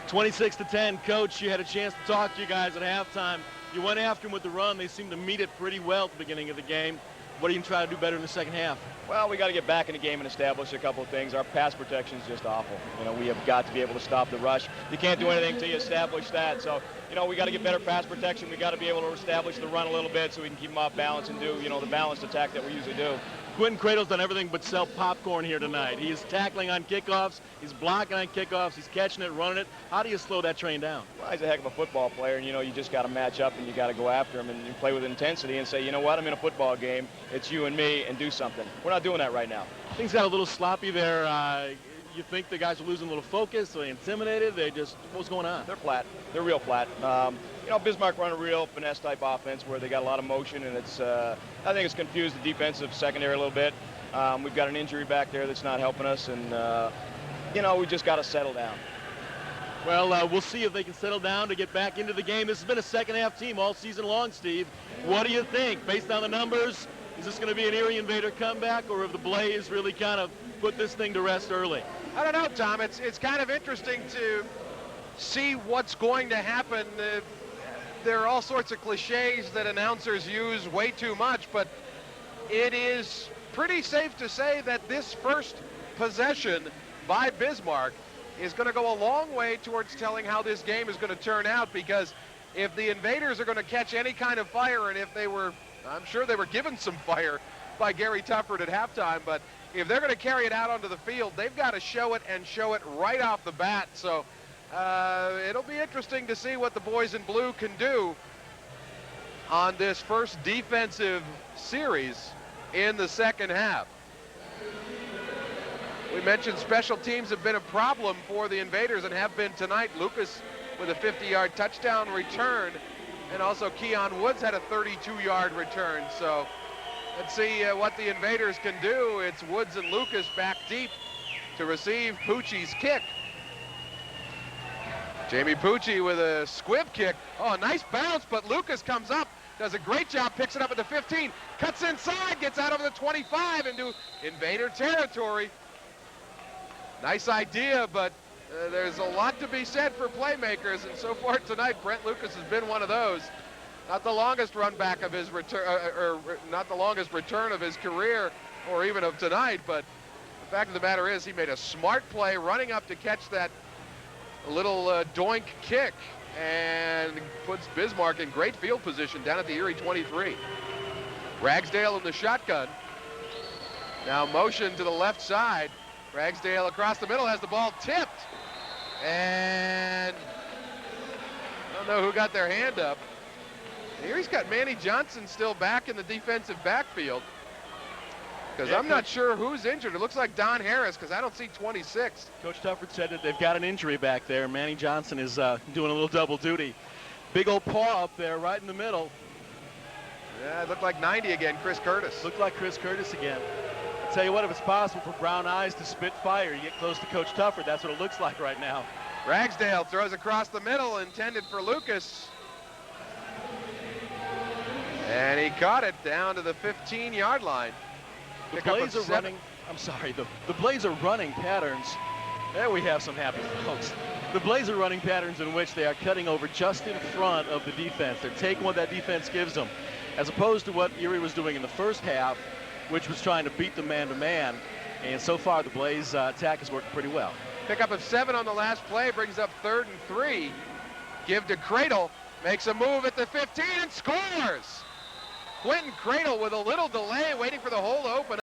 26-10. Coach, you had a chance to talk to you guys at halftime. You went after them with the run. They seemed to meet it pretty well at the beginning of the game. What are you going to try to do better in the second half? Well, we got to get back in the game and establish a couple of things. Our pass protection is just awful. We have got to be able to stop the rush. You can't do anything until you establish that. So, we got to get better pass protection. We got to be able to establish the run a little bit so we can keep them off balance and do, the balanced attack that we usually do. Quentin Cradle's done everything but sell popcorn here tonight. He's tackling on kickoffs. He's blocking on kickoffs. He's catching it, running it. How do you slow that train down? Well, he's a heck of a football player, and, you just got to match up and you got to go after him and you play with intensity and say, you know what, I'm in a football game. It's you and me, and do something. We're not doing that right now. Things got a little sloppy there. You think the guys are losing a little focus? Are they intimidated? What's going on? They're flat. They're real flat. Bismarck run a real finesse type offense where they got a lot of motion, and I think it's confused the defensive secondary a little bit. We've got an injury back there that's not helping us, and we just got to settle down. Well, we'll see if they can settle down to get back into the game. This has been a second-half team all season long, Steve. What do you think? Based on the numbers, is this going to be an Erie Invader comeback, or have the Blaze really kind of put this thing to rest early? I don't know, Tom. It's kind of interesting to see what's going to happen. There are all sorts of cliches that announcers use way too much, but it is pretty safe to say that this first possession by Bismarck is going to go a long way towards telling how this game is going to turn out, because if the Invaders are going to catch any kind of fire, and I'm sure they were given some fire by Gary Tufford at halftime, but if they're going to carry it out onto the field, they've got to show it, and show it right off the bat. So it'll be interesting to see what the boys in blue can do on this first defensive series in the second half. We mentioned special teams have been a problem for the Invaders and have been tonight. Lucas with a 50-yard touchdown return, and also Keon Woods had a 32-yard return. So let's see what the Invaders can do. It's Woods and Lucas back deep to receive Pucci's kick. Jamie Pucci with a squib kick. Oh, a nice bounce, but Lucas comes up, does a great job, picks it up at the 15, cuts inside, gets out over the 25 into Invader territory. Nice idea, but there's a lot to be said for playmakers, and so far tonight, Brent Lucas has been one of those. Not the longest run back of his return, or not the longest return of his career, or even of tonight, but the fact of the matter is he made a smart play running up to catch that little doink kick, and puts Bismarck in great field position down at the Erie 23. Ragsdale in the shotgun. Now motion to the left side. Ragsdale across the middle, has the ball tipped, and I don't know who got their hand up. Erie's got Manny Johnson still back in the defensive backfield, because I'm not sure who's injured. It looks like Don Harris, because I don't see 26. Coach Tufford said that they've got an injury back there. Manny Johnson is doing a little double duty. Big old paw up there right in the middle. Yeah, it looked like 90 again, Chris Curtis. Looked like Chris Curtis again. I'll tell you what, if it's possible for brown eyes to spit fire, you get close to Coach Tufford. That's what it looks like right now. Ragsdale throws across the middle, intended for Lucas. And he caught it down to the 15-yard line. The Blaze are running, the Blaze are running patterns. There we have some happy folks. The Blaze are running patterns in which they are cutting over just in front of the defense. They're taking what that defense gives them, as opposed to what Erie was doing in the first half, which was trying to beat them man-to-man. And so far, the Blaze attack is working pretty well. Pickup of 7 on the last play brings up 3rd and 3. Give to Cradle, makes a move at the 15 and scores! Quentin Cradle with a little delay, waiting for the hole to open